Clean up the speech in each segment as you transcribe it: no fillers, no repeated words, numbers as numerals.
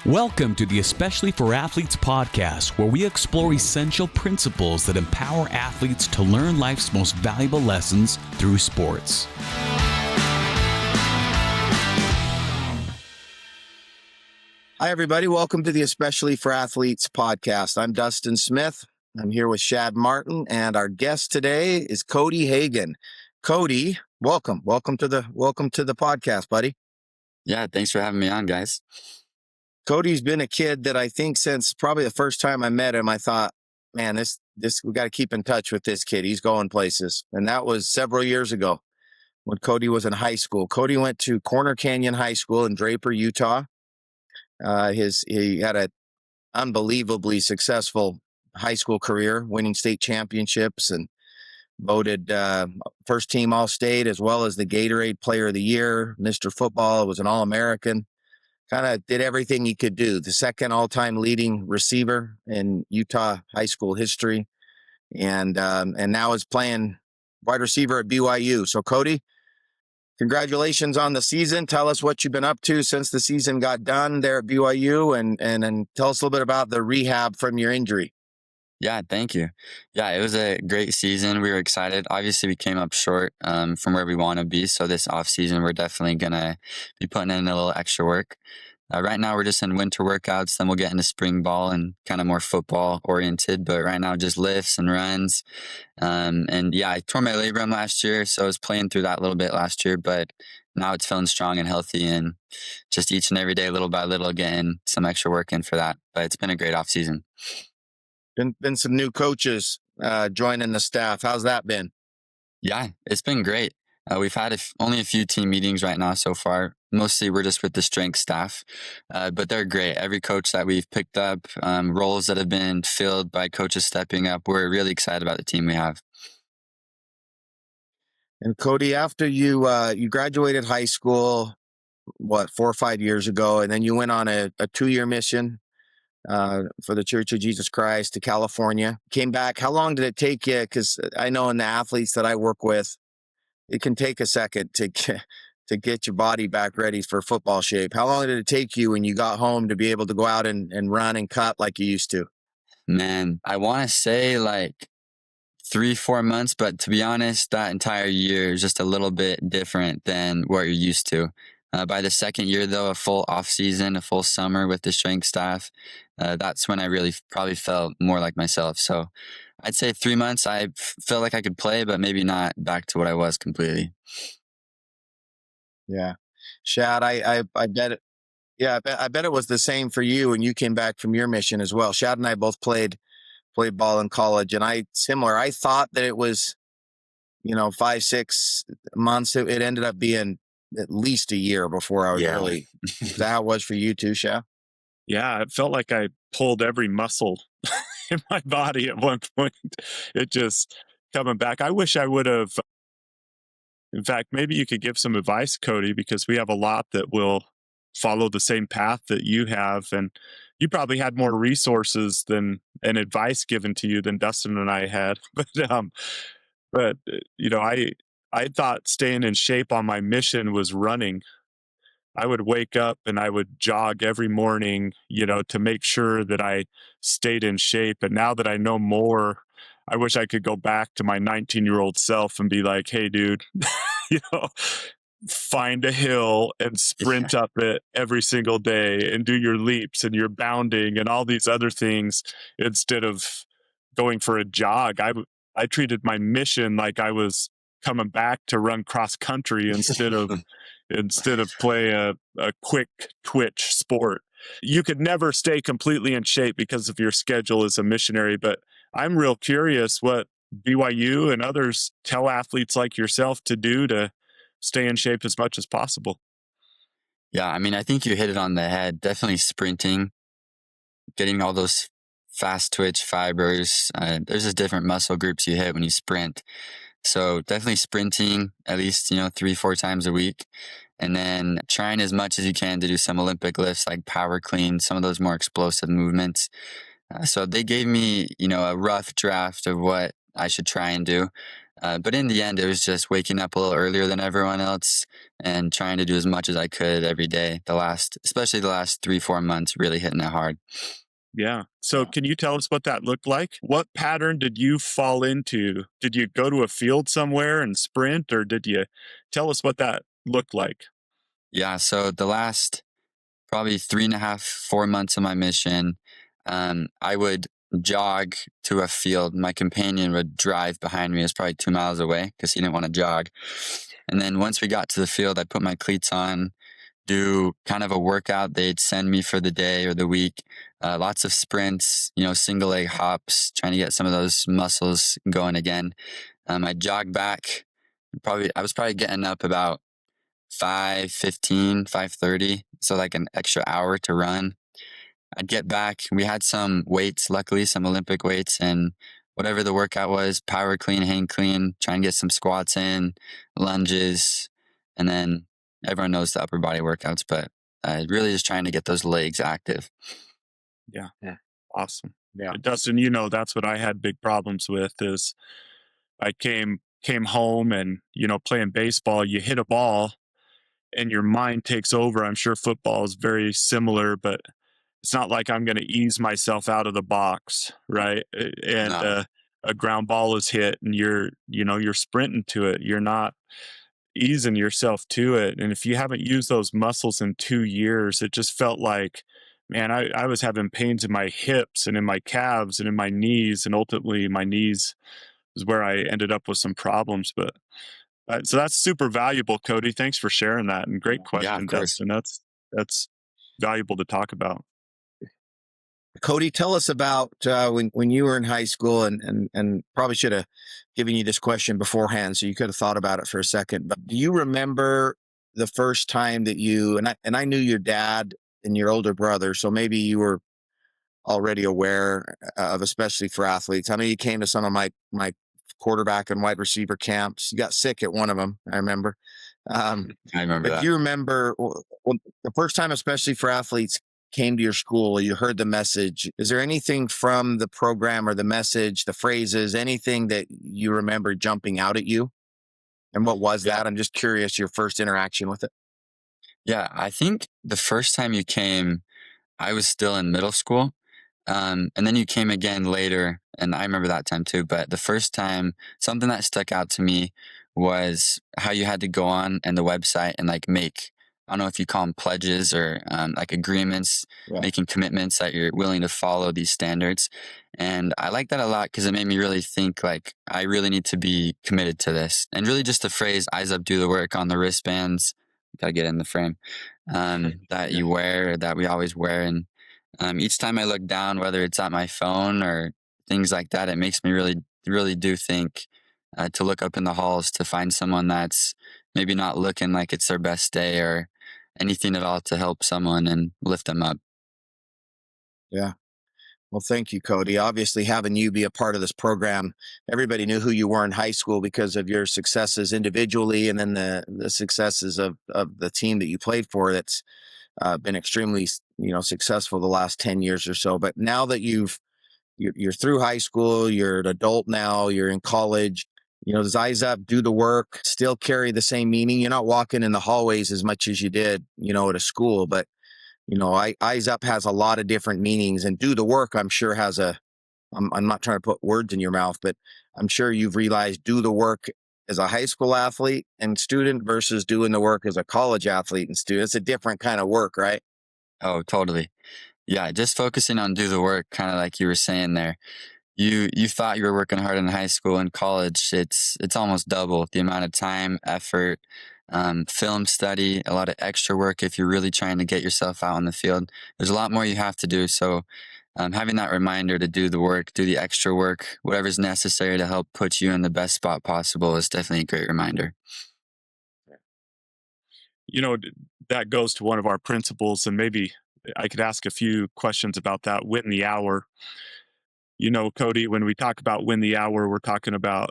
Welcome to the Especially for Athletes podcast, where we explore essential principles that empower athletes to learn life's most valuable lessons through sports. Hi, everybody. Welcome to the Especially for Athletes podcast. I'm Dustin Smith. I'm here with Shad Martin, and our guest today is Cody Hagen. Cody, welcome. Welcome to the podcast, buddy. Yeah, thanks for having me on, guys. Cody's been a kid that I think since probably the first time I met him, I thought, man, this we got to keep in touch with this kid. He's going places. And that was several years ago when Cody was in high school. Cody went to Corner Canyon High School in Draper, Utah. He had an unbelievably successful high school career, winning state championships and voted first team All-State, as well as the Gatorade Player of the Year. Mr. Football, was an All-American. Kind of did everything he could do. The second all-time leading receiver in Utah high school history, and now is playing wide receiver at BYU. So, Cody, congratulations on the season. Tell us what you've been up to since the season got done there at BYU, and tell us a little bit about the rehab from your injury. Yeah, thank you. Yeah, it was a great season. We were excited. Obviously, we came up short from where we want to be. So this off season, we're definitely going to be putting in a little extra work. Right now, we're just in winter workouts. Then we'll get into spring ball and kind of more football oriented. But right now, just lifts and runs. And yeah, I tore my labrum last year. So I was playing through that a little bit last year. But now it's feeling strong and healthy. And just each and every day, little by little, getting some extra work in for that. But it's been a great off season. Been some new coaches joining the staff. How's that been? Yeah, it's been great. We've had only a few team meetings right now so far. Mostly we're just with the strength staff, but they're great. Every coach that we've picked up, roles that have been filled by coaches stepping up, we're really excited about the team we have. And Cody, after you graduated high school, 4 or 5 years ago, and then you went on a 2-year mission for the Church of Jesus Christ to California. Came back. How long did it take you? Because I know in the athletes that I work with, it can take a second to get your body back ready for football shape. How long did it take you when you got home to be able to go out and run and cut like you used to? Man, I want to say like 3-4 months, but to be honest, that entire year is just a little bit different than what you're used to. By the second year, though, a full off season, a full summer with the strength staff, that's when I really probably felt more like myself. So I'd say 3 months, I felt like I could play, but maybe not back to what I was completely. Yeah. Shad, I bet it. Yeah, I bet it was the same for you when you came back from your mission as well. Shad and I both played ball in college, and I thought that it was, 5-6 months. It ended up being at least a year before I was really. Is that how it was for you too, Shad? Yeah, it felt like I pulled every muscle in my body at one point. It just coming back. I wish I would have. In fact, maybe you could give some advice, Cody, because we have a lot that will follow the same path that you have. And you probably had more resources and advice given to you than Dustin and I had. But I thought staying in shape on my mission was running. I would wake up and I would jog every morning, to make sure that I stayed in shape. And now that I know more, I wish I could go back to my 19-year-old self and be like, hey, dude, find a hill and sprint up it every single day and do your leaps and your bounding and all these other things instead of going for a jog. I treated my mission like I was coming back to run cross country instead of play a quick twitch sport. You could never stay completely in shape because of your schedule as a missionary, but I'm real curious what BYU and others tell athletes like yourself to do to stay in shape as much as possible. Yeah, I mean, I think you hit it on the head. Definitely sprinting, getting all those fast twitch fibers. There's just different muscle groups you hit when you sprint. So definitely sprinting at least, 3-4 times a week. And then trying as much as you can to do some Olympic lifts like power clean, some of those more explosive movements. So they gave me, a rough draft of what I should try and do. But in the end, it was just waking up a little earlier than everyone else and trying to do as much as I could every day. Especially the last 3-4 months, really hitting it hard. Yeah. So can you tell us what that looked like? What pattern did you fall into? Did you go to a field somewhere and sprint, or did you tell us what that looked like? Yeah. So the last probably 3.5, 4 months of my mission, I would jog to a field. My companion would drive behind me. It was probably 2 miles away because he didn't want to jog. And then once we got to the field, I put my cleats on, do kind of a workout they'd send me for the day or the week. Lots of sprints, single leg hops, trying to get some of those muscles going again. I jogged back. I was probably getting up about 5:15, 5:30, so like an extra hour to run. I'd get back. We had some weights, luckily, some Olympic weights, and whatever the workout was, power clean, hang clean, try and get some squats in, lunges, and then everyone knows the upper body workouts, but really just trying to get those legs active. Yeah. Yeah. Awesome. Yeah. Dustin, that's what I had big problems with is I came home and, playing baseball, you hit a ball and your mind takes over. I'm sure football is very similar, but it's not like I'm going to ease myself out of the box, right? And No. a ground ball is hit and you're sprinting to it. You're not easing yourself to it. And if you haven't used those muscles in 2 years, it just felt like, man, I was having pains in my hips and in my calves and in my knees. And ultimately my knees is where I ended up with some problems. But so that's super valuable, Cody. Thanks for sharing that. And great question, Yeah, of course. Dustin. That's valuable to talk about. Cody, tell us about when you were in high school, and probably should have given you this question beforehand, so you could have thought about it for a second. But do you remember the first time that I knew your dad and your older brother, so maybe you were already aware of, especially for athletes. I mean, you came to some of my quarterback and wide receiver camps. You got sick at one of them, I remember. I remember But that. do you remember the first time, especially for athletes, came to your school, you heard the message? Is there anything from the program or the message, the phrases, anything that you remember jumping out at you? And what was that? I'm just curious, your first interaction with it. Yeah, I think the first time you came, I was still in middle school. And then you came again later, and I remember that time too. But the first time, something that stuck out to me was how you had to go on and the website and like I don't know if you call them pledges or like agreements, Yeah. making commitments that you're willing to follow these standards. And I like that a lot because it made me really think like, I really need to be committed to this. And really just the phrase, eyes up, do the work on the wristbands, got to get in the frame, that you wear, that we always wear. And each time I look down, whether it's at my phone or things like that, it makes me really, really do think to look up in the halls to find someone that's maybe not looking like it's their best day or anything at all to help someone and lift them up. Yeah. Well, thank you, Cody. Obviously, having you be a part of this program, everybody knew who you were in high school because of your successes individually, and then the successes of the team that you played for. That's been extremely, successful the last 10 years or so. But now that you're through high school, you're an adult now, you're in college. Does eyes up, do the work still carry the same meaning? You're not walking in the hallways as much as you did, at a school, but eyes up has a lot of different meanings, and do the work, I'm sure, has I'm not trying to put words in your mouth, but I'm sure you've realized do the work as a high school athlete and student versus doing the work as a college athlete and student. It's a different kind of work, right? Oh, totally. Yeah, just focusing on do the work, kind of like you were saying there. You thought you were working hard in high school and college. It's almost double the amount of time, effort, film study, a lot of extra work if you're really trying to get yourself out on the field. There's a lot more you have to do. So having that reminder to do the work, do the extra work, whatever's necessary to help put you in the best spot possible is definitely a great reminder. That goes to one of our principles, and maybe I could ask a few questions about that. Win the hour. Cody, when we talk about win the hour, we're talking about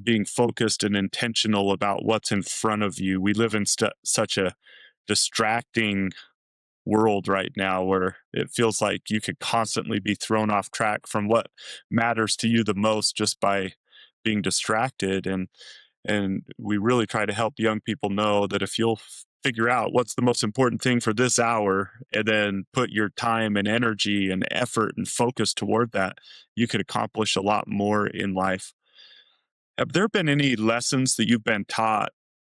being focused and intentional about what's in front of you. We live in such a distracting world right now where it feels like you could constantly be thrown off track from what matters to you the most just by being distracted. And we really try to help young people know that if you'll figure out what's the most important thing for this hour and then put your time and energy and effort and focus toward that, you could accomplish a lot more in life. Have there been any lessons that you've been taught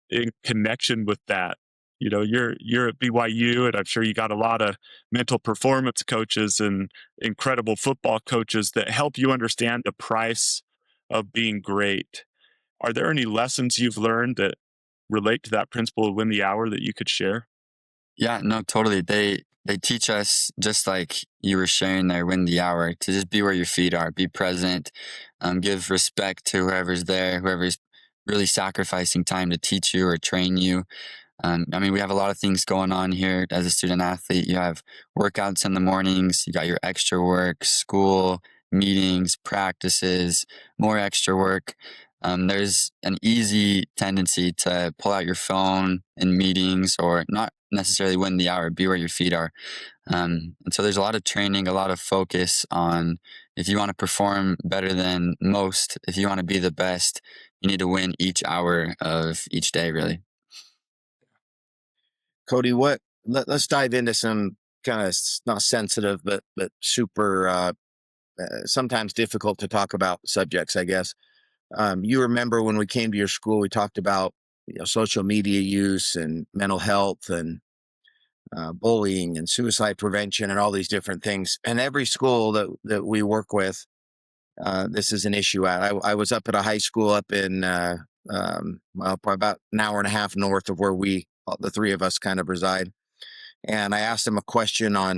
in connection with that? You know, you're at BYU, and I'm sure you got a lot of mental performance coaches and incredible football coaches that help you understand the price of being great. Are there any lessons you've learned that relate to that principle of win the hour that you could share? Yeah, no, totally. They teach us, just like you were sharing there, win the hour, to just be where your feet are, be present, give respect to whoever's there, whoever's really sacrificing time to teach you or train you. I mean, we have a lot of things going on here as a student athlete. You have workouts in the mornings, you got your extra work, school, meetings, practices, more extra work. There's an easy tendency to pull out your phone in meetings or not necessarily win the hour, be where your feet are. And so there's a lot of training, a lot of focus on if you want to perform better than most, if you want to be the best, you need to win each hour of each day, really. Cody, let's dive into some kind of not sensitive, but super, sometimes difficult to talk about subjects, I guess. You remember when we came to your school, we talked about social media use and mental health and bullying and suicide prevention and all these different things. And every school that we work with, this is an issue at. I was up at a high school up in well, probably about an hour and a half north of where the three of us kind of reside. And I asked them a question I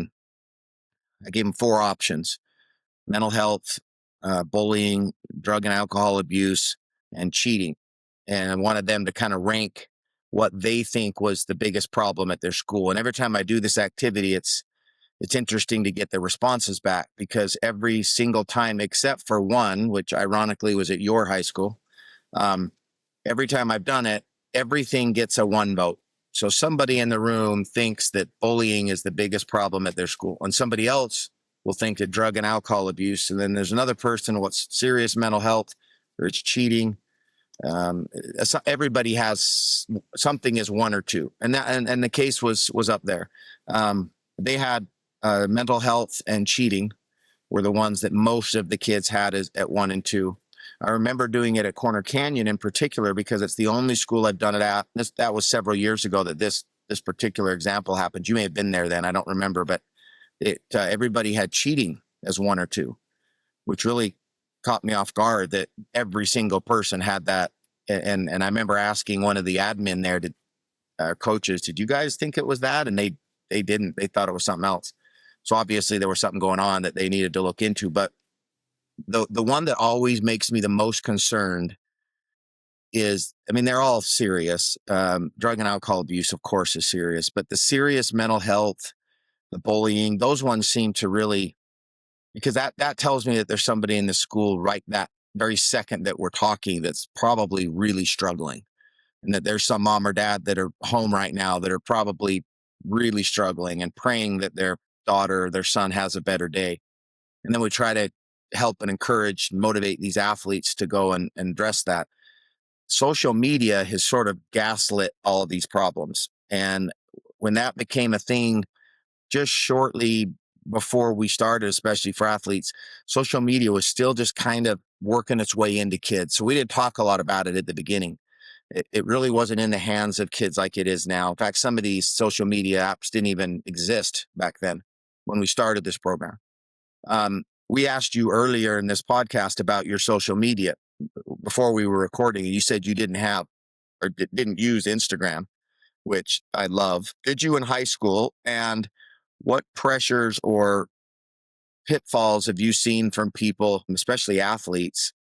gave them four options: mental health, bullying, drug and alcohol abuse, and cheating. And I wanted them to kind of rank what they think was the biggest problem at their school. And every time I do this activity, it's interesting to get the responses back, because every single time, except for one, which ironically was at your high school, every time I've done it, everything gets a one vote. So somebody in the room thinks that bullying is the biggest problem at their school, and somebody else will think that drug and alcohol abuse. And then there's another person, what's serious mental health, or it's cheating. Everybody has something is one or two. And and the case was up there. They had mental health and cheating were the ones that most of the kids had at 1 and 2. I remember doing it at Corner Canyon in particular, because it's the only school I've done it at. That was several years ago that this particular example happened. You may have been there then. I don't remember, but everybody had cheating as 1 or 2, which really caught me off guard that every single person had that. And I remember asking one of the admin there, coaches, did you guys think it was that? And they didn't. They thought it was something else. So obviously there was something going on that they needed to look into. But the one that always makes me the most concerned is, I mean, they're all serious. Drug and alcohol abuse, of course, is serious, but the serious mental health, the bullying, those ones seem to really, because that tells me that there's somebody in the school right that very second that we're talking that's probably really struggling, and that there's some mom or dad that are home right now that are probably really struggling and praying that their daughter or their son has a better day. And then we try to help and encourage and motivate these athletes to go and address that. Social media has sort of gaslit all of these problems. And when that became a thing just shortly before we started, especially for athletes, social media was still just kind of working its way into kids. So we didn't talk a lot about it at the beginning. It really wasn't in the hands of kids like it is now. In fact, some of these social media apps didn't even exist back then when we started this program. We asked you earlier in this podcast about your social media before we were recording, and you said you didn't have or didn't use Instagram, which I love. Did you in high school? And what pressures or pitfalls have you seen from people, especially athletes,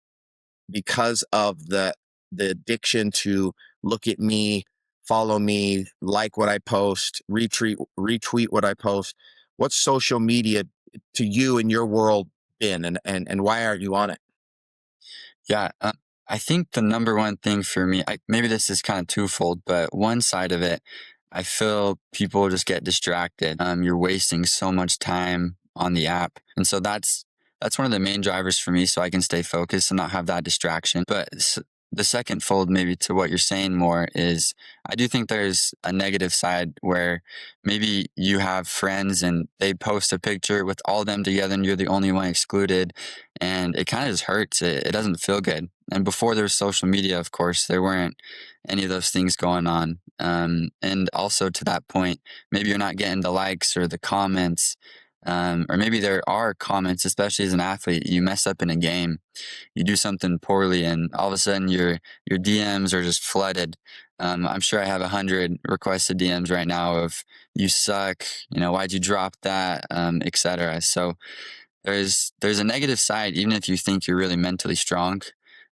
because of the addiction to look at me, follow me, like what I post, retweet what I post? What's social media to you in your world been, and why aren't you on it? Yeah, I think the number one thing for me, maybe this is kind of twofold, but one side of it, I feel people just get distracted. You're wasting so much time on the app, and so that's that's one of the main drivers for me, so I can stay focused and not have that distraction. But the second fold, maybe to what you're saying more, is I do think there's a negative side where maybe you have friends and they post a picture with all of them together and you're the only one excluded, and it kind of just hurts. It doesn't feel good. And before there was social media, of course, there weren't any of those things going on. And also to that point, maybe you're not getting the likes or the comments, or maybe there are comments, especially as an athlete. You mess up in a game, you do something poorly, and all of a sudden your DMs are just flooded. I'm sure I have 100 requested DMs right now of "you suck," "why'd you drop that," etc. So there's a negative side, even if you think you're really mentally strong.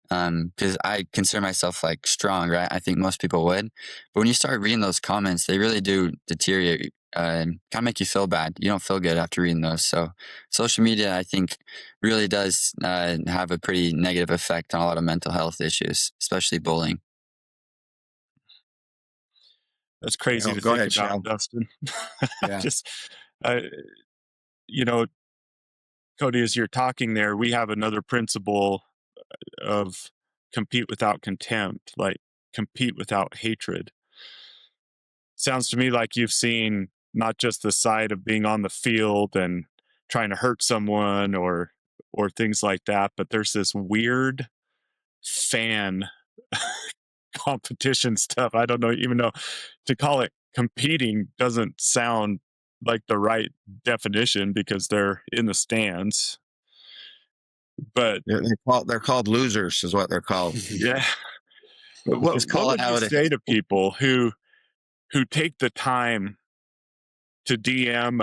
Because I consider myself like strong, right? I think most people would, but when you start reading those comments, they really do deteriorate. Kind of make you feel bad. You don't feel good after reading those. So social media, I think, really does have a pretty negative effect on a lot of mental health issues, especially bullying. That's crazy to Go think ahead, about, Shad. Dustin. Yeah. Just, you know, Cody, as you're talking there, we have another principle of compete without contempt, like compete without hatred. Sounds to me like you've seen not just the side of being on the field and trying to hurt someone or things like that, but there's this weird fan competition stuff. I don't know, even know to call it competing doesn't sound like the right definition because they're in the stands. But They're called losers, is what they're called. yeah, Just what call it would you how it say is. to people who take the time to DM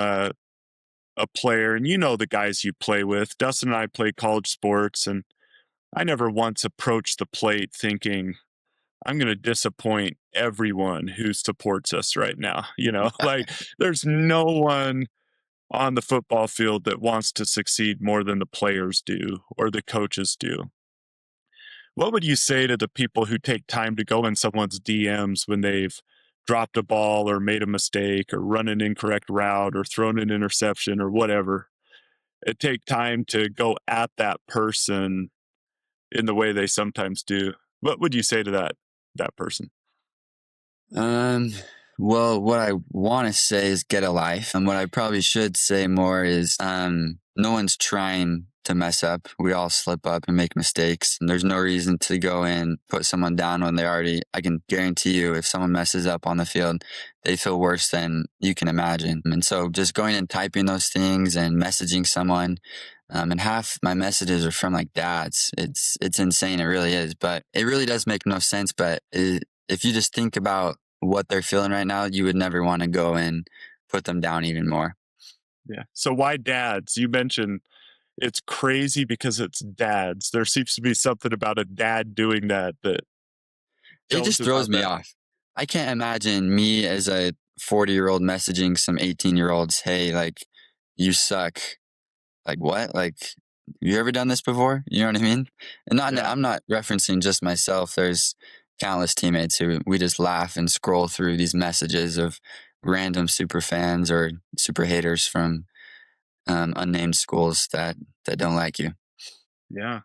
a player, and the guys you play with? Dustin and I play college sports, and I never once approached the plate thinking I'm going to disappoint everyone who supports us right now. Like there's no one on the football field that wants to succeed more than the players do or the coaches do. What would you say to the people who take time to go in someone's DMs when they've dropped a ball or made a mistake or run an incorrect route or thrown an interception or whatever? It take time to go at that person in the way they sometimes do. What would you say to that person? Well, what I want to say is get a life. And what I probably should say more is no one's trying to mess up. We all slip up and make mistakes. And there's no reason to go in, put someone down when I can guarantee you, if someone messes up on the field, they feel worse than you can imagine. And so just going and typing those things and messaging someone, and half my messages are from like dads. It's insane. It really is. But it really does make no sense. But if you just think about what they're feeling right now, you would never want to go and put them down even more. Yeah. So why dads? You mentioned it's crazy because it's dads. There seems to be something about a dad doing that It just throws me off. I can't imagine me as a 40-year-old messaging some 18-year-olds, hey, like, you suck. Like, what? Like, you ever done this before? You know what I mean? And I'm not referencing just myself. There's countless teammates who we just laugh and scroll through these messages of random super fans or super haters from unnamed schools that don't like you. Yeah.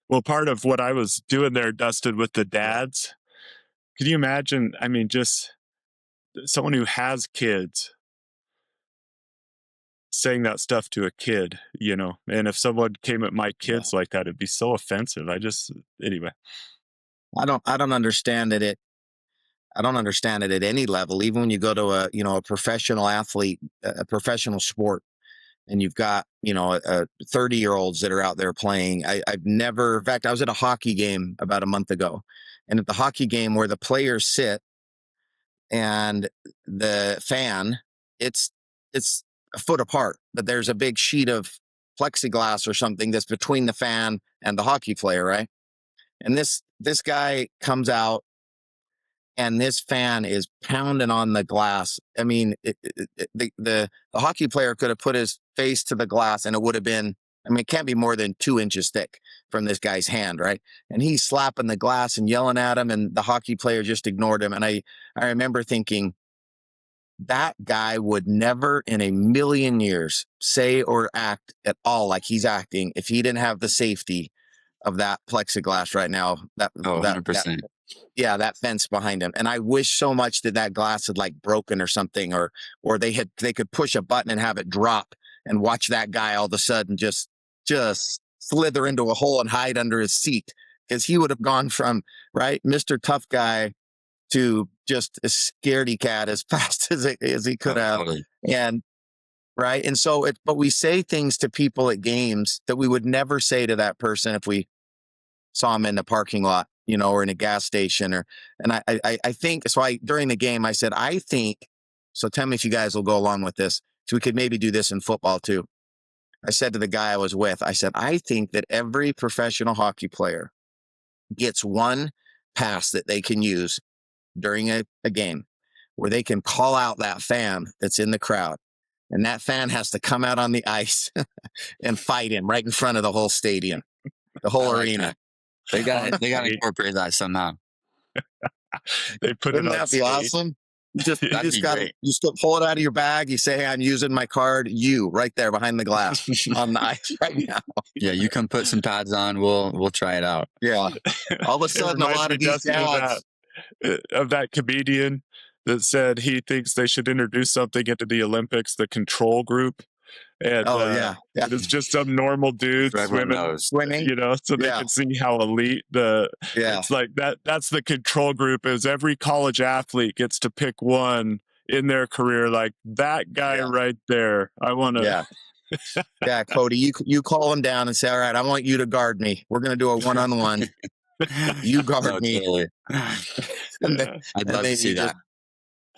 Well, part of what I was doing there, Dustin, with the dads, could you imagine? I mean, just someone who has kids saying that stuff to a kid, and if someone came at my kids like that, it'd be so offensive. Anyway. I don't understand it. I don't understand it at any level. Even when you go to a professional athlete, a professional sport, and you've got 30-year-olds that are out there playing. I've never. In fact, I was at a hockey game about a month ago, and at the hockey game where the players sit and the fan, it's a foot apart, but there's a big sheet of plexiglass or something that's between the fan and the hockey player, right? And this guy comes out, and this fan is pounding on the glass. I mean, the hockey player could have put his face to the glass, and it would have been. I mean, it can't be more than 2 inches thick from this guy's hand, right? And he's slapping the glass and yelling at him, and the hockey player just ignored him. And I remember thinking, that guy would never in a million years say or act at all like he's acting if he didn't have the safety of that plexiglass right now. Oh, 100%. Yeah, that fence behind him. And I wish so much that glass had like broken or something, or they could push a button and have it drop and watch that guy all of a sudden just slither into a hole and hide under his seat, because he would have gone from, right, Mr. Tough Guy to just a scaredy cat as fast as he could have. Totally. And right. And so but we say things to people at games that we would never say to that person if we saw him in the parking lot, or in a gas station, and I think, so during the game, I said, I think, so tell me if you guys will go along with this. So we could maybe do this in football too. I said to the guy I was with, I said, I think that every professional hockey player gets one pass that they can use during a game where they can call out that fan that's in the crowd. And that fan has to come out on the ice and fight him right in front of the whole stadium, the whole arena. That. They got to incorporate that somehow. They put Wouldn't it on that be stage. awesome? You just pull it out of your bag. You say, hey, I'm using my card. You right there behind the glass on the ice right now. Yeah, you come put some pads on. We'll try it out. Yeah. All of a sudden, a lot of these dads of that comedian that said he thinks they should introduce something into the Olympics, the control group. And it's just some normal dude swimming, so they can see how elite it's like that's the control group. Is every college athlete gets to pick one in their career, like that guy right there. I want to. Yeah, Cody, you call him down and say, all right, I want you to guard me. We're going to do a one-on-one. You guard me. Totally. I'd love to see that.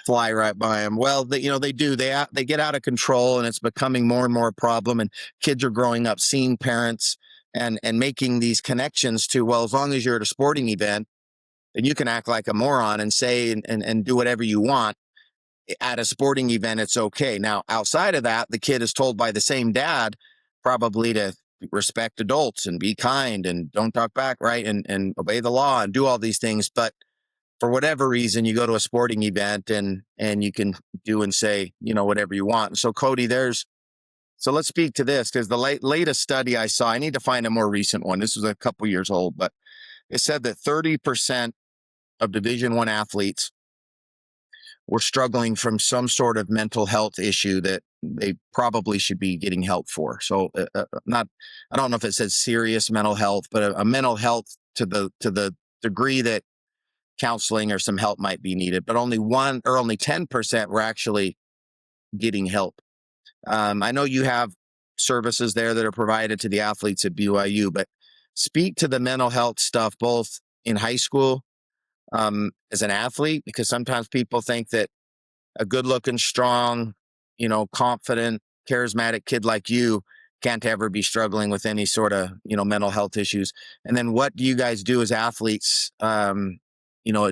Fly right by them. Well, they do. They get out of control, and it's becoming more and more a problem. And kids are growing up seeing parents and making these connections to, well, as long as you're at a sporting event, then you can act like a moron and say and do whatever you want. At a sporting event, it's okay. Now, outside of that, the kid is told by the same dad probably to respect adults and be kind and don't talk back, right, and obey the law and do all these things. But for whatever reason, you go to a sporting event and you can do and say, whatever you want. And so, Cody, so let's speak to this, because the latest study I saw, I need to find a more recent one. This was a couple years old, but it said that 30% of Division I athletes were struggling from some sort of mental health issue that they probably should be getting help for. So I don't know if it says serious mental health, but a mental health to the degree that counseling or some help might be needed, but only 10% were actually getting help. I know you have services there that are provided to the athletes at BYU, but speak to the mental health stuff, both in high school, as an athlete, because sometimes people think that a good looking, strong, confident, charismatic kid like you can't ever be struggling with any sort of, mental health issues. And then what do you guys do as athletes, at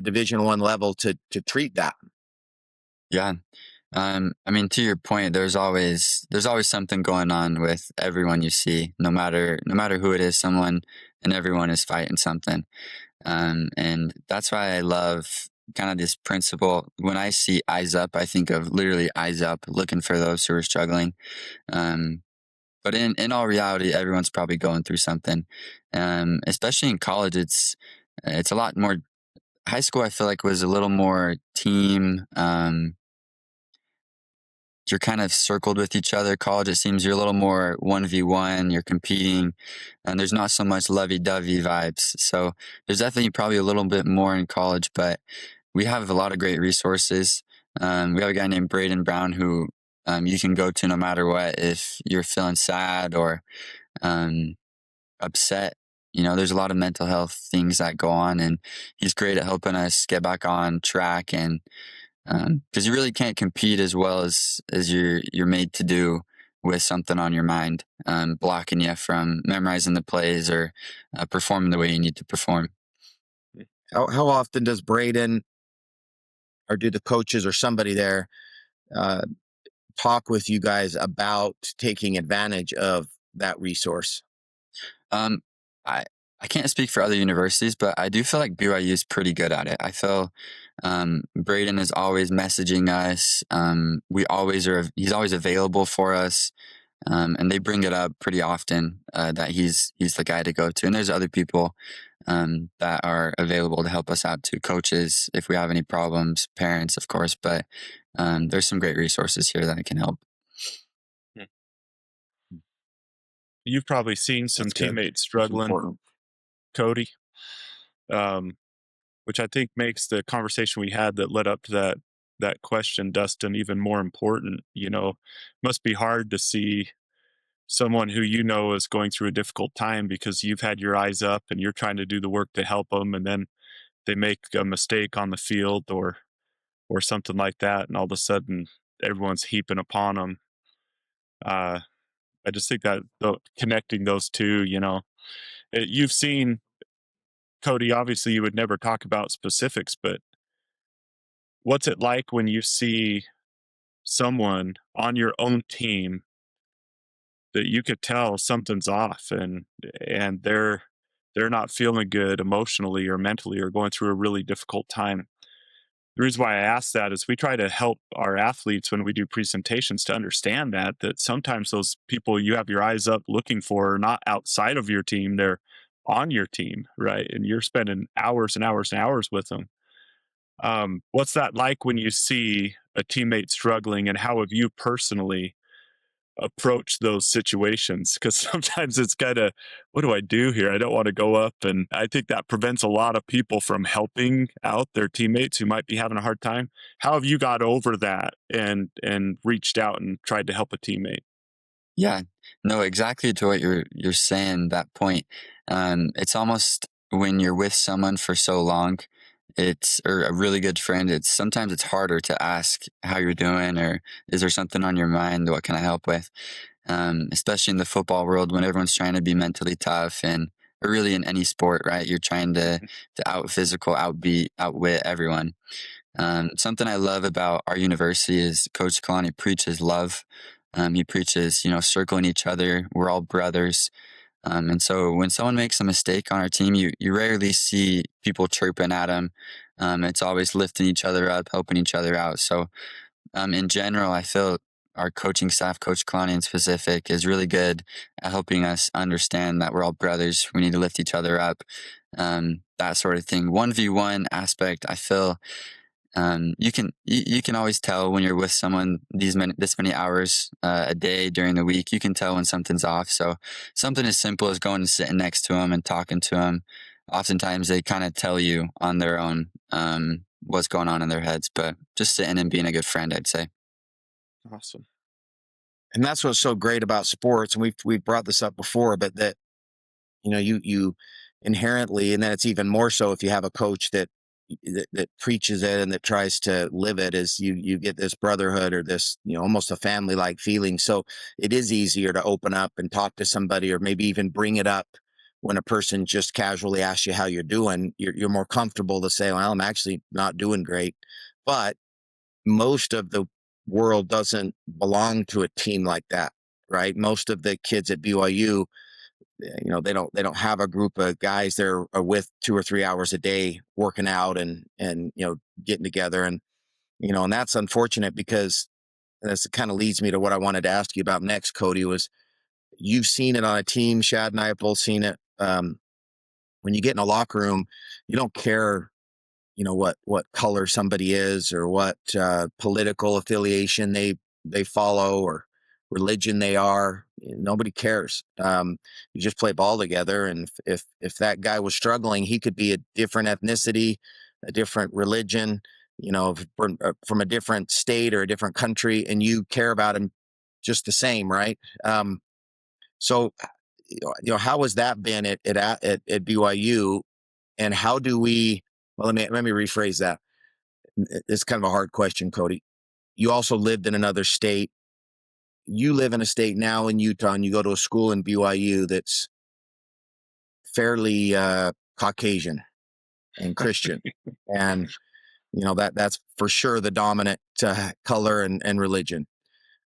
Division I level to treat that? Yeah. To your point, there's always something going on with everyone you see, no matter who it is, someone and everyone is fighting something. And that's why I love kind of this principle. When I see eyes up, I think of literally eyes up, looking for those who are struggling. But in all reality, everyone's probably going through something. Especially in college, it's a lot more. High school, I feel like, was a little more team. You're kind of circled with each other. College, it seems you're a little more 1v1, you're competing, and there's not so much lovey-dovey vibes. So there's definitely probably a little bit more in college, but we have a lot of great resources. We have a guy named Braden Brown who you can go to no matter what. If you're feeling sad or upset, there's a lot of mental health things that go on, and he's great at helping us get back on track. And because you really can't compete as well as you're made to do with something on your mind, blocking you from memorizing the plays or performing the way you need to perform. How often does Braden or do the coaches or somebody there talk with you guys about taking advantage of that resource? I I can't speak for other universities, but I do feel like BYU is pretty good at it. I feel Braden is always messaging us. He's always available for us. And they bring it up pretty often that he's the guy to go to. And there's other people that are available to help us out too, coaches if we have any problems, parents, of course. But there's some great resources here that can help. You've probably seen some teammates struggling, Cody, which I think makes the conversation we had that led up to that question, Dustin, even more important. You know, must be hard to see someone who you know is going through a difficult time because you've had your eyes up and you're trying to do the work to help them, and then they make a mistake on the field or something like that, and all of a sudden everyone's heaping upon them. I just think that connecting those two, you know, you've seen, Cody, obviously you would never talk about specifics, but what's it like when you see someone on your own team that you could tell something's off and they're not feeling good emotionally or mentally or going through a really difficult time? The reason why I ask that is we try to help our athletes when we do presentations to understand that sometimes those people you have your eyes up looking for are not outside of your team, they're on your team, right? And you're spending hours and hours and hours with them. What's that like when you see a teammate struggling, and how have you personally approach those situations? Because sometimes it's kind of, what do I do here? I don't want to go up. And I think that prevents a lot of people from helping out their teammates who might be having a hard time. How have you got over that and reached out and tried to help a teammate? Yeah, no, exactly to what you're saying, that point. It's almost when you're with someone for so long, or a really good friend, sometimes it's harder to ask how you're doing, or is there something on your mind? What can I help with? Especially in the football world when everyone's trying to be mentally tough, or really in any sport, right? You're trying to out physical, outwit everyone. Something I love about our university is Coach Kalani preaches love. He preaches, circling each other. We're all brothers. And so when someone makes a mistake on our team, you rarely see people chirping at them. It's always lifting each other up, helping each other out. So in general, I feel our coaching staff, Coach Kalani in specific, is really good at helping us understand that we're all brothers. We need to lift each other up, that sort of thing. 1v1 aspect, I feel you can always tell when you're with someone this many hours a day during the week. You can tell when something's off. So something as simple as going and sitting next to them and talking to them. Oftentimes they kind of tell you on their own what's going on in their heads. But just sitting and being a good friend, I'd say. Awesome. And that's what's so great about sports. And we've brought this up before, but that you inherently, and then it's even more so if you have a coach that preaches it and that tries to live it, is you get this brotherhood or this, almost a family like feeling. So it is easier to open up and talk to somebody, or maybe even bring it up when a person just casually asks you how you're doing. You're more comfortable to say, well, I'm actually not doing great. But most of the world doesn't belong to a team like that, right? Most of the kids at BYU, they don't have a group of guys they're with 2 or 3 hours a day working out and getting together. And and that's unfortunate, because this kind of leads me to what I wanted to ask you about next, Cody. Was you've seen it on a team, Shad and I have both seen it. When you get in a locker room, you don't care what color somebody is, or what political affiliation they follow, or religion they are. Nobody cares. You just play ball together, and if that guy was struggling, he could be a different ethnicity, a different religion, from a different state or a different country, and you care about him just the same, right? So how has that been at BYU, and how do we? Well, let me rephrase that. It's kind of a hard question, Cody. You also lived in another state. You live in a state now in Utah, and you go to a school in BYU that's fairly Caucasian and Christian. And, that's for sure the dominant color and religion.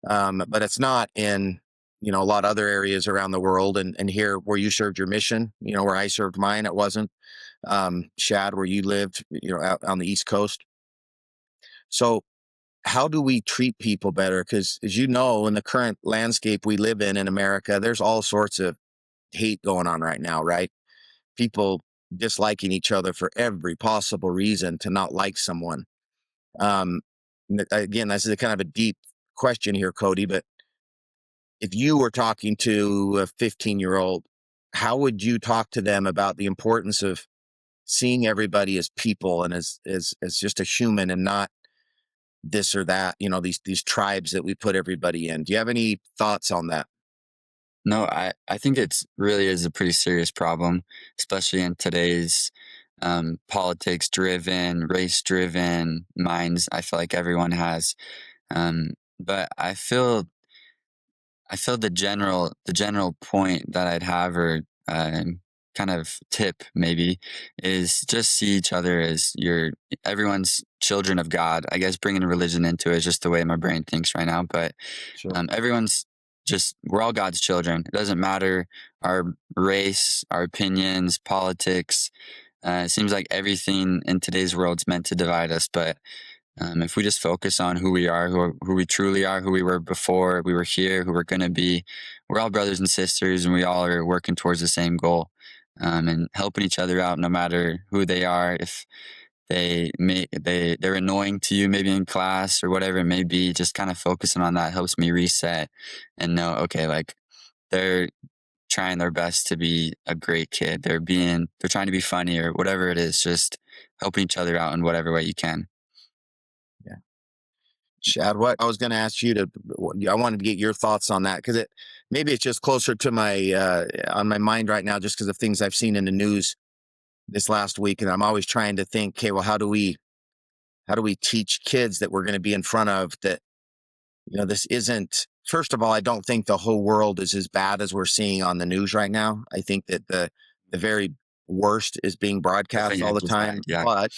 But it's not in a lot of other areas around the world, and here where you served your mission, where I served mine, it wasn't. Shad, where you lived, out on the East Coast. So how do we treat people better? Because as you know, in the current landscape we live in America, there's all sorts of hate going on right now, right? People disliking each other for every possible reason to not like someone. Um, Again, this is a kind of a deep question here, Cody, but if you were talking to a 15-year-old, how would you talk to them about the importance of seeing everybody as people and as just a human, and not this or that, these tribes that we put everybody in? Do you have any thoughts on that? No, I think it's really is a pretty serious problem, especially in today's politics driven, race driven minds. I feel like everyone has. But I feel the general point that I'd have, or kind of tip maybe, is just see each other as everyone's children of God. I guess bringing religion into it is just the way my brain thinks right now. But Sure. we're all God's children. It doesn't matter our race, our opinions, politics. It seems like everything in today's world is meant to divide us, but if we just focus on who we are, who we truly are, who we were before we were here, who we're going to be, we're all brothers and sisters, and we all are working towards the same goal, and helping each other out, no matter who they are. If they're annoying to you, maybe in class or whatever it may be, just kind of focusing on that helps me reset and know, okay, like they're trying their best to be a great kid. They're trying to be funny or whatever it is. Just helping each other out in whatever way you can. Shad, what I was going to ask you I wanted to get your thoughts on that, because maybe it's just closer to on my mind right now, just because of things I've seen in the news this last week. And I'm always trying to think, okay, well, how do we teach kids that we're going to be in front of that, this isn't, first of all, I don't think the whole world is as bad as we're seeing on the news right now. I think that the very worst is being broadcast all the time, Yeah. but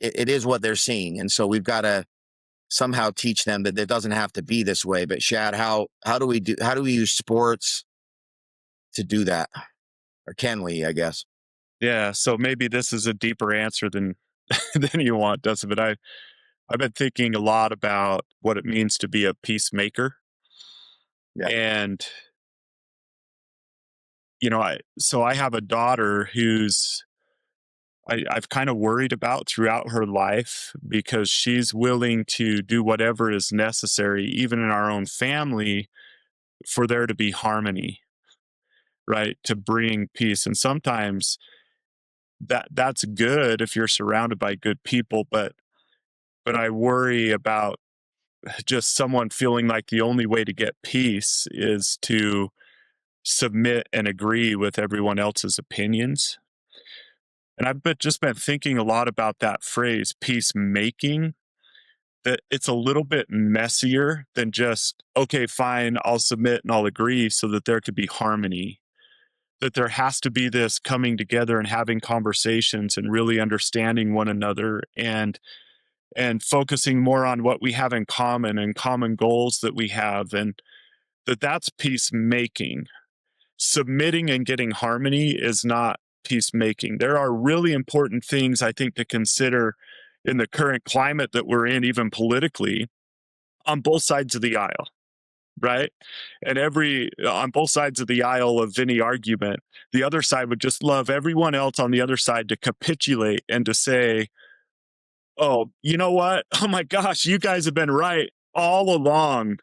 it is what they're seeing. And so we've got to somehow teach them that it doesn't have to be this way. But Shad, how do we use sports to do that? Or can we, I guess? Yeah. So maybe this is a deeper answer than than you want, Dustin, but I've been thinking a lot about what it means to be a peacemaker. Yeah. And I have a daughter who's I've kind of worried about throughout her life, because she's willing to do whatever is necessary, even in our own family, for there to be harmony, right? To bring peace. And sometimes that's good if you're surrounded by good people, but I worry about just someone feeling like the only way to get peace is to submit and agree with everyone else's opinions. And just been thinking a lot about that phrase, peacemaking, that it's a little bit messier than just, okay, fine, I'll submit and I'll agree, so that there could be harmony. That there has to be this coming together and having conversations and really understanding one another, and focusing more on what we have in common and common goals that we have, and that's peacemaking. Submitting and getting harmony is not peacemaking. There are really important things, I think, to consider in the current climate that we're in, even politically, on both sides of the aisle, right? And on both sides of the aisle of any argument, the other side would just love everyone else on the other side to capitulate and to say, oh, you know what? Oh my gosh, you guys have been right all along.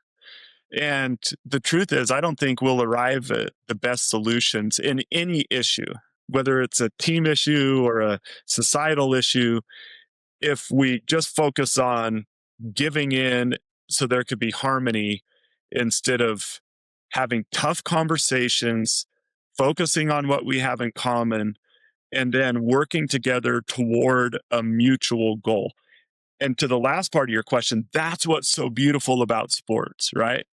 And the truth is, I don't think we'll arrive at the best solutions in any issue, whether it's a team issue or a societal issue, if we just focus on giving in so there could be harmony, instead of having tough conversations, focusing on what we have in common, and then working together toward a mutual goal. And to the last part of your question, that's what's so beautiful about sports, right?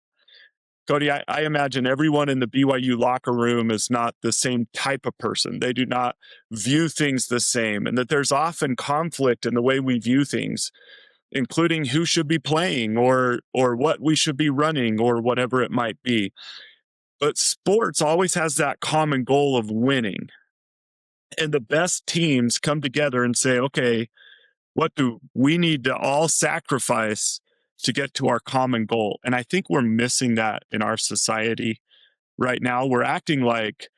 Cody, I imagine everyone in the BYU locker room is not the same type of person. They do not view things the same, and that there's often conflict in the way we view things. including who should be playing or what we should be running or whatever it might be. But sports always has that common goal of winning. And the best teams come together and say, okay, what do we need to all sacrifice to get to our common goal? And I think we're missing that in our society right now. We're acting like,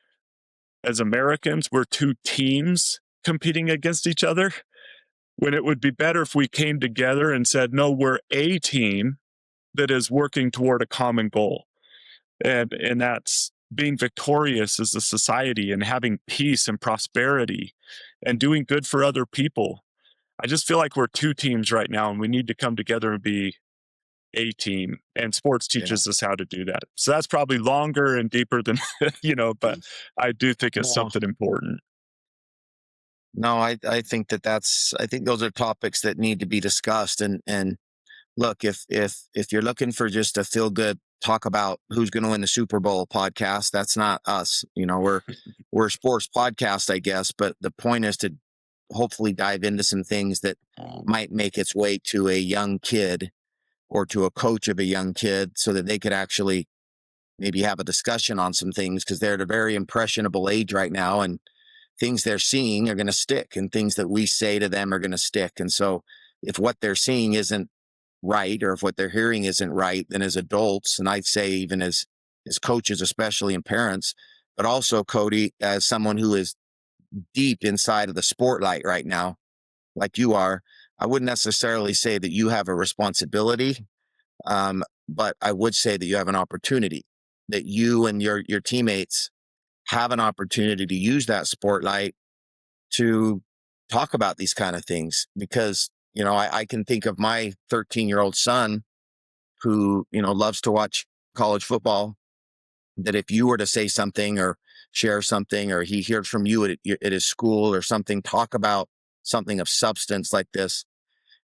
as Americans, we're two teams competing against each other, when it would be better if we came together and said, no, we're a team that is working toward a common goal. And that's being victorious as a society and having peace and prosperity and doing good for other people. I just feel like we're two teams right now, and we need to come together and be a team. And sports teaches us how to do that. So that's probably longer and deeper than, but I do think it's something important. No, I think I think those are topics that need to be discussed. And look, if you're looking for just a feel good talk about who's going to win the Super Bowl podcast, that's not us. We're a sports podcast, I guess, but the point is to hopefully dive into some things that might make its way to a young kid or to a coach of a young kid so that they could actually maybe have a discussion on some things, because they're at a very impressionable age right now, and things they're seeing are going to stick, and things that we say to them are going to stick. And so if what they're seeing isn't right, or if what they're hearing isn't right, then as adults, and I'd say even as coaches, especially, and parents, but also, Cody, as someone who is deep inside of the spotlight right now, like you are, I wouldn't necessarily say that you have a responsibility, but I would say that you have an opportunity, that you and your teammates have an opportunity to use that spotlight to talk about these kind of things. Because, I can think of my 13-year-old son who, loves to watch college football, that if you were to say something or share something, or he hears from you at his school or something, talk about something of substance like this,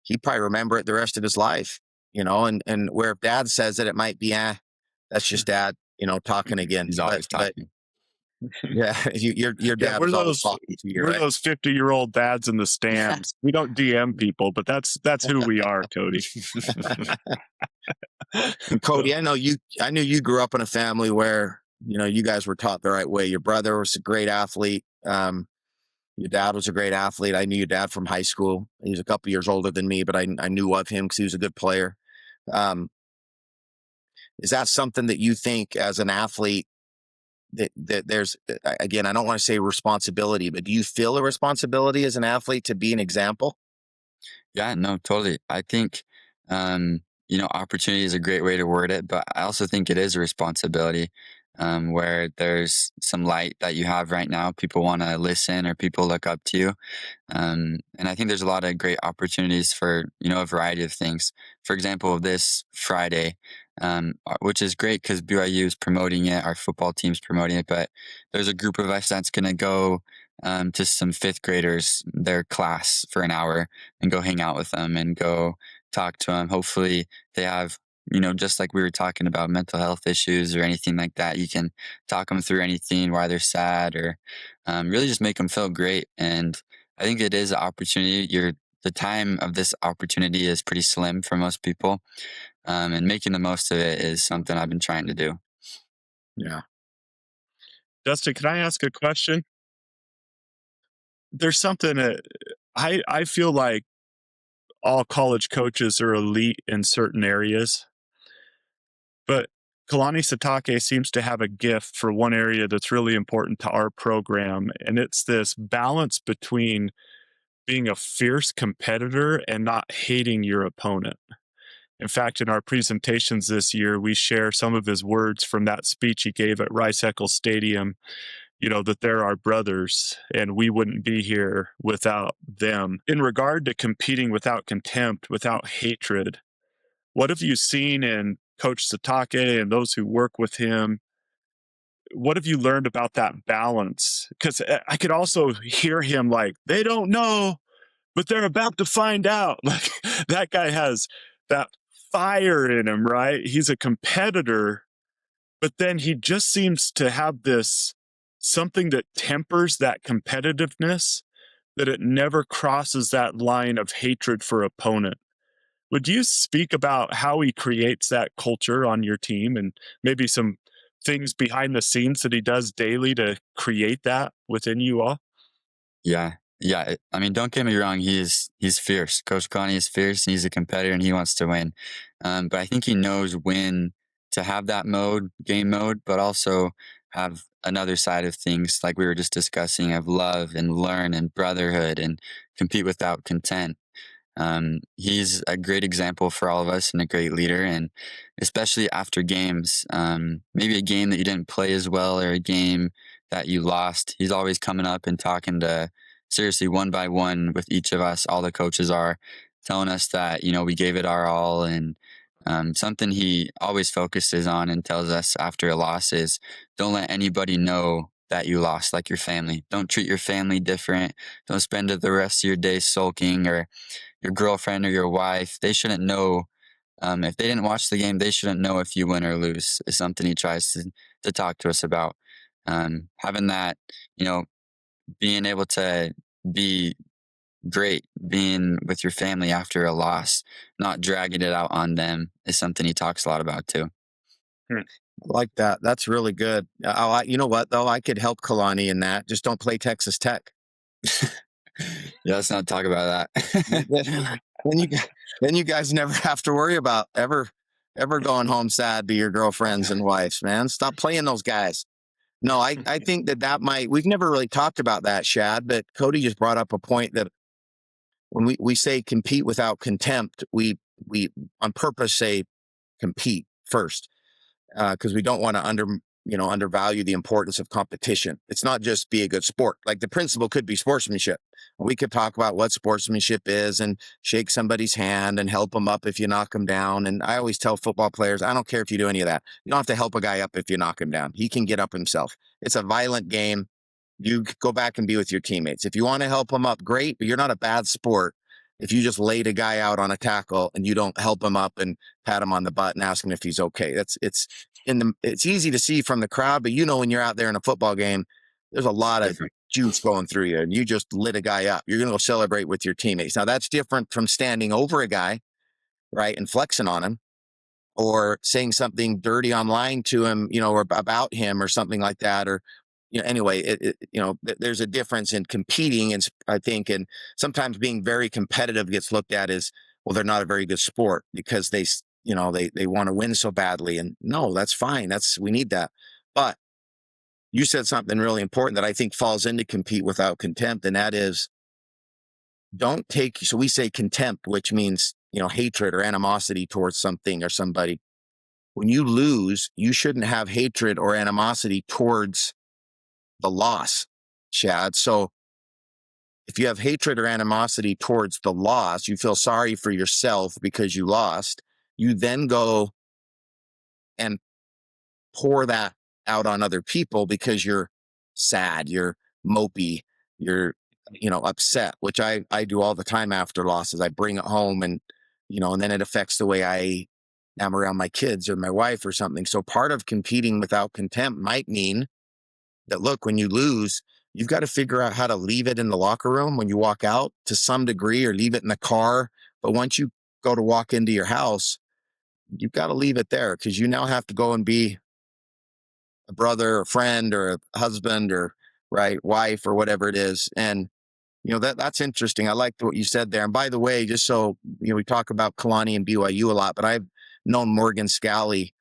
he'd probably remember it the rest of his life, and where if dad says it might be, that's just dad, talking again. He's always talking. Yeah, your dad was always talking to you, we're right? those 50-year-old dads in the stands. We don't DM people, but that's who we are, Cody. And Cody, I knew you grew up in a family where, you guys were taught the right way. Your brother was a great athlete. Your dad was a great athlete. I knew your dad from high school. He was a couple years older than me, but I knew of him because he was a good player. Is that something that you think as an athlete that there's, again, I don't want to say responsibility, but do you feel a responsibility as an athlete to be an example? Yeah, no, totally. I think, opportunity is a great way to word it, but I also think it is a responsibility, where there's some light that you have right now. People want to listen, or people look up to you. And I think there's a lot of great opportunities for, a variety of things. For example, this Friday, which is great because BYU is promoting it, our football team's promoting it, but there's a group of us that's going to go to some fifth graders, their class, for an hour, and go hang out with them and go talk to them. Hopefully they have, just like we were talking about, mental health issues or anything like that. You can talk them through anything, why they're sad, or really just make them feel great. And I think it is an opportunity. The time of this opportunity is pretty slim for most people. And making the most of it is something I've been trying to do. Yeah. Dustin, can I ask a question? There's something that I feel like all college coaches are elite in certain areas, but Kalani Sitake seems to have a gift for one area that's really important to our program, and it's this balance between being a fierce competitor and not hating your opponent. In fact, in our presentations this year, we share some of his words from that speech he gave at Rice-Eccles Stadium, that they're our brothers and we wouldn't be here without them. In regard to competing without contempt, without hatred, what have you seen in Coach Sitake and those who work with him? What have you learned about that balance? Because I could also hear him like, they don't know, but they're about to find out. Like, that guy has that fire in him, right? He's a competitor, but then he just seems to have this something that tempers that competitiveness, that it never crosses that line of hatred for opponent. Would you speak about how he creates that culture on your team and maybe some things behind the scenes that he does daily to create that within you all? Yeah. Yeah. I mean, don't get me wrong. He's fierce. Coach Connie is fierce and he's a competitor and he wants to win. But I think he knows when to have that game mode, but also have another side of things like we were just discussing of love and learn and brotherhood and compete without content. He's a great example for all of us and a great leader. And especially after games, maybe a game that you didn't play as well or a game that you lost, he's always coming up and talking to seriously one by one with each of us. All the coaches are telling us that, we gave it our all. And something he always focuses on and tells us after a loss is don't let anybody know that you lost, like your family. Don't treat your family different. Don't spend the rest of your day sulking, or your girlfriend or your wife, they shouldn't know. If they didn't watch the game, they shouldn't know if you win or lose, is something he tries to talk to us about. Having that, you know, being able to be great, being with your family after a loss, not dragging it out on them is something he talks a lot about too. I like that. That's really good. You know what, though? I could help Kalani in that. Just don't play Texas Tech. Yeah, let's not talk about that. then you guys never have to worry about ever going home sad to your girlfriends and wives, man. Stop playing those guys. No, I think that we've never really talked about that, Shad, but Cody just brought up a point that when we say compete without contempt, we on purpose say compete first, because we don't want to undervalue the importance of competition. It's not just be a good sport. Like the principle could be sportsmanship. We could talk about what sportsmanship is and shake somebody's hand and help them up if you knock them down. And I always tell football players, I don't care if you do any of that. You don't have to help a guy up if you knock him down. He can get up himself. It's a violent game. You go back and be with your teammates. If you want to help him up, great, but you're not a bad sport if you just laid a guy out on a tackle and you don't help him up and pat him on the butt and ask him if he's okay. It's easy to see from the crowd, but when you're out there in a football game, there's a lot of juice going through you and you just lit a guy up. You're going to go celebrate with your teammates. Now that's different from standing over a guy, right, and flexing on him, or saying something dirty online to him, or about him or something like that. Or, anyway, there's a difference in competing. And I think, and sometimes being very competitive gets looked at as, well, they're not a very good sport because they want to win so badly. And no, that's fine. We need that. But you said something really important that I think falls into compete without contempt. And that is, so we say contempt, which means, hatred or animosity towards something or somebody. When you lose, you shouldn't have hatred or animosity towards the loss, Shad. So if you have hatred or animosity towards the loss, you feel sorry for yourself because you lost, you then go and pour that out on other people because you're sad, you're mopey, you're upset, which I do all the time after losses. I bring it home and and then it affects the way I am around my kids or my wife or something. So part of competing without contempt might mean that, look, when you lose, you've got to figure out how to leave it in the locker room when you walk out to some degree, or leave it in the car. But once you go to walk into your house, you've got to leave it there, because you now have to go and be a brother, a friend, or a husband, or wife, or whatever it is. And that's interesting. I liked what you said there. And by the way, just so we talk about Kalani and BYU a lot, but I've known Morgan Scally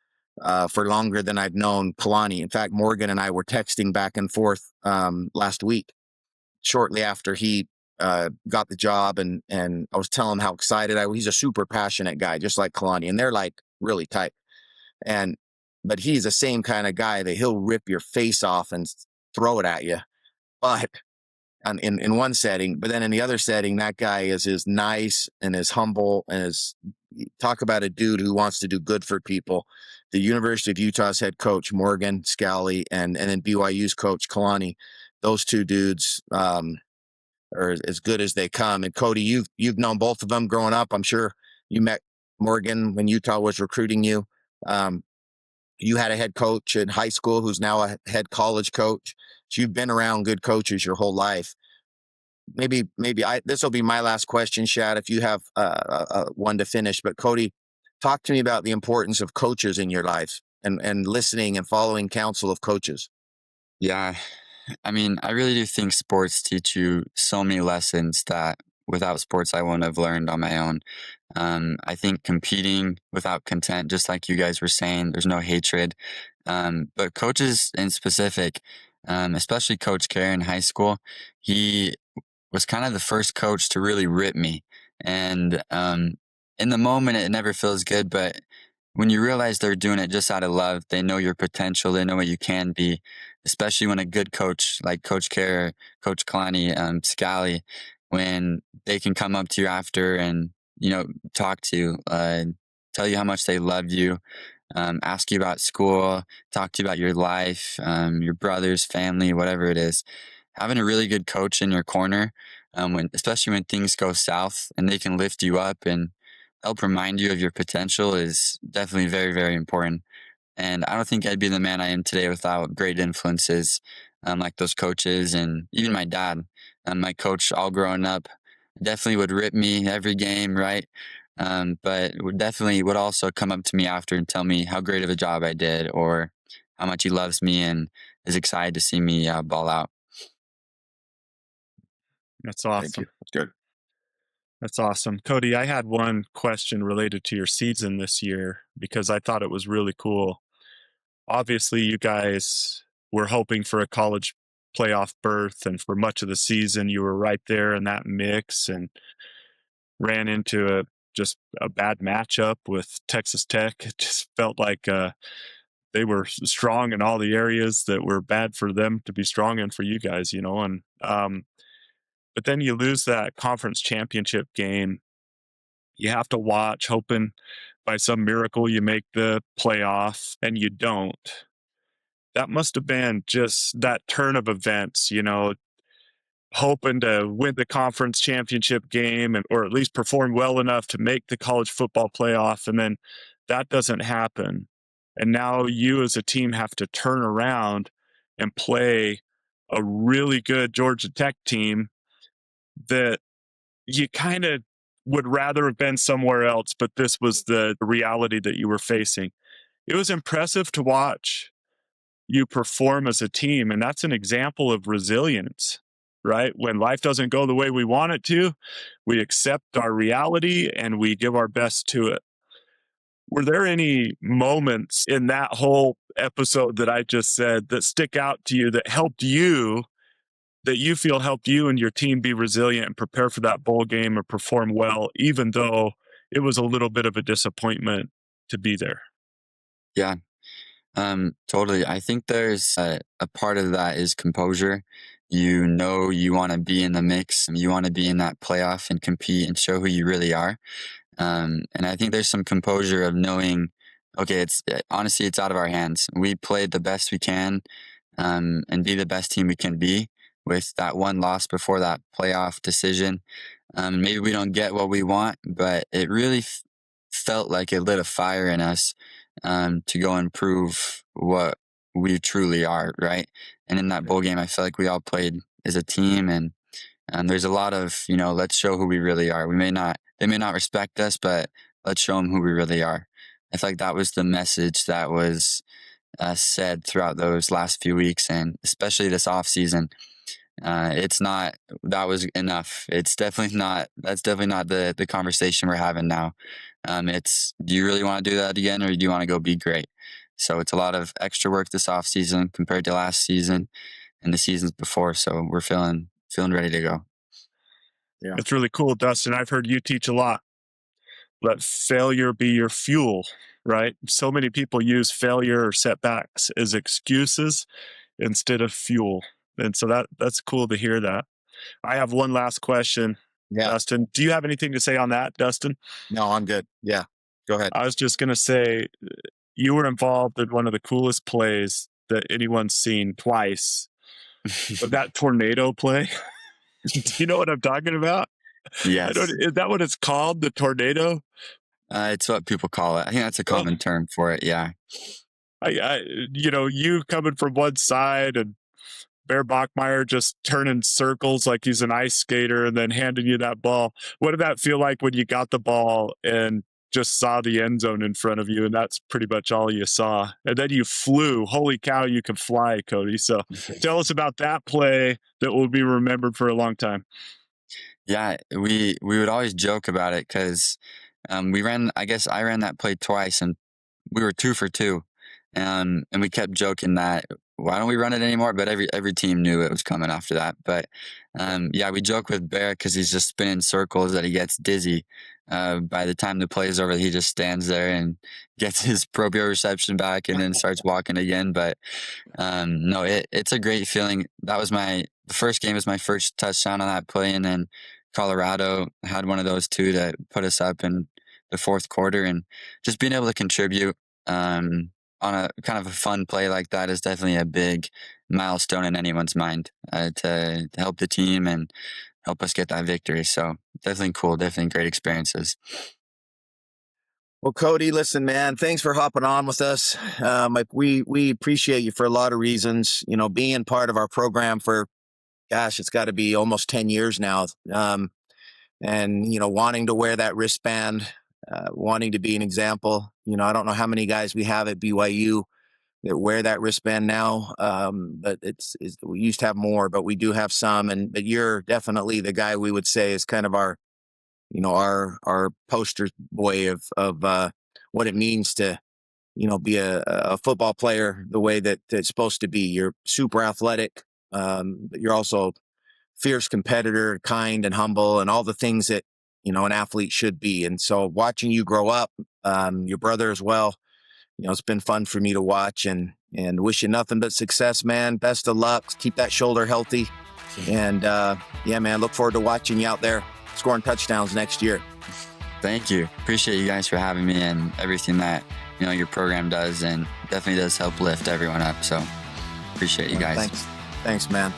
for longer than I've known Kalani. In fact, Morgan and I were texting back and forth last week, shortly after he got the job, and I was telling him how excited he's a super passionate guy, just like Kalani, and they're like really tight. But he's the same kind of guy that he'll rip your face off and throw it at you. But in one setting, but then in the other setting, that guy is as nice and as humble and talk about a dude who wants to do good for people. The University of Utah's head coach, Morgan Scally, and then BYU's coach, Kalani, those two dudes are as good as they come. And Cody, you've known both of them growing up. I'm sure you met Morgan when Utah was recruiting you. You had a head coach in high school who's now a head college coach. So you've been around good coaches your whole life. maybe this will be my last question, Shad, if you have one to finish. But Cody, talk to me about the importance of coaches in your life and listening and following counsel of coaches. Yeah. I mean, I really do think sports teach you so many lessons that without sports, I wouldn't have learned on my own. I think competing without content, just like you guys were saying, there's no hatred. But coaches in specific, especially Coach Kerr in high school, he was kind of the first coach to really rip me. And in the moment, it never feels good. But when you realize they're doing it just out of love, they know your potential, they know what you can be, especially when a good coach like Coach Kerr, Coach Kalani, Scally, when they can come up to you after and, talk to you, tell you how much they love you, ask you about school, talk to you about your life, your brothers, family, whatever it is. Having a really good coach in your corner, especially when things go south, and they can lift you up and help remind you of your potential, is definitely very, very important. And I don't think I'd be the man I am today without great influences, like those coaches and even my dad. My coach, all growing up, definitely would rip me every game, right? But would also come up to me after and tell me how great of a job I did, or how much he loves me and is excited to see me ball out. That's Thank awesome. you. That's good. That's awesome. Cody, I had one question related to your season this year because I thought it was really cool. Obviously, you guys were hoping for a college playoff berth, and for much of the season, you were right there in that mix and ran into just a bad matchup with Texas Tech. It just felt like they were strong in all the areas that were bad for them to be strong in for you guys, and but then you lose that conference championship game. You have to watch, hoping by some miracle you make the playoff, and you don't. That must have been just that turn of events, hoping to win the conference championship game, or at least perform well enough to make the college football playoff. And then that doesn't happen. And now you as a team have to turn around and play a really good Georgia Tech team that you kind of would rather have been somewhere else, but this was the reality that you were facing. It was impressive to watch you perform as a team, and that's an example of resilience, right? When life doesn't go the way we want it to, we accept our reality and we give our best to it. Were there any moments in that whole episode that I just said that stick out to you, that helped you, that you feel helped you and your team be resilient and prepare for that bowl game or perform well, even though it was a little bit of a disappointment to be there? Yeah, totally. I think there's a part of that is composure. You know, you want to be in the mix, you want to be in that playoff and compete and show who you really are. And I think there's some composure of knowing, okay, honestly, it's out of our hands. We played the best we can, and be the best team we can be with that one loss before that playoff decision. Maybe we don't get what we want, but it really felt like it lit a fire in us, to go and prove what we truly are, right? And in that bowl game, I felt like we all played as a team, and there's a lot of, let's show who we really are. They may not respect us, but let's show them who we really are. I feel like that was the message that was said throughout those last few weeks, and especially this off season. That was enough. That's definitely not the conversation we're having now. Do you really want to do that again, or do you want to go be great? So it's a lot of extra work this off season compared to last season and the seasons before. So we're feeling ready to go. Yeah. It's really cool, Dustin. I've heard you teach a lot. Let failure be your fuel, right? So many people use failure or setbacks as excuses instead of fuel. And so that's cool to hear that. I have one last question, Dustin. Do you have anything to say on that, Dustin? No, I'm good. Yeah, go ahead. I was just going to say, you were involved in one of the coolest plays that anyone's seen twice. But that tornado play, do you know what I'm talking about? Yes. Is that what it's called, the tornado? It's what people call it. I think that's a common term for it. Yeah. You coming from one side and Bear Bachmeyer just turning circles like he's an ice skater and then handing you that ball. What did that feel like when you got the ball and just saw the end zone in front of you, and that's pretty much all you saw? And then you flew. Holy cow, you can fly, Cody. So tell us about that play that will be remembered for a long time. Yeah, we would always joke about it because I ran that play twice and we were 2 for 2. And we kept joking that why don't we run it anymore? But every team knew it was coming after that. But we joke with Bear because he's just spinning circles that he gets dizzy. By the time the play is over, he just stands there and gets his proprioception back and then starts walking again. But no, it's a great feeling. The first game was my first touchdown on that play, and then Colorado had one of those too that put us up in the fourth quarter, and just being able to contribute on a kind of a fun play like that is definitely a big milestone in anyone's mind to help the team and help us get that victory. So definitely cool, definitely great experiences. Well, Cody, listen, man, thanks for hopping on with us. We appreciate you for a lot of reasons. You know, being part of our program for, it's got to be almost 10 years now. And, you know, wanting to wear that wristband, wanting to be an example. You know, I don't know how many guys we have at BYU that wear that wristband now, but we used to have more, but we do have some. But you're definitely the guy we would say is kind of our poster boy of what it means to, you know, be a football player the way that it's supposed to be. You're super athletic, but you're also fierce competitor, kind and humble, and all the things that, you know, an athlete should be. And so watching you grow up, your brother as well, you know, it's been fun for me to watch, and wish you nothing but success, man. Best of luck. Keep that shoulder healthy. And man, look forward to watching you out there scoring touchdowns next year. Thank you. Appreciate you guys for having me and everything that, you know, your program does, and definitely does help lift everyone up. So appreciate you guys. Thanks, man.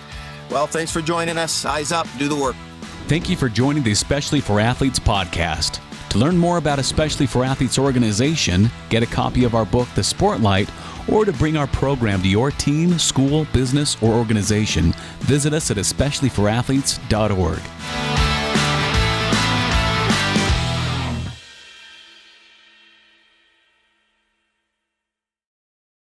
Well, thanks for joining us. Eyes up, do the work. Thank you for joining the Especially for Athletes podcast. To learn more about Especially for Athletes organization, get a copy of our book, The Sportlight, or to bring our program to your team, school, business, or organization, visit us at especiallyforathletes.org.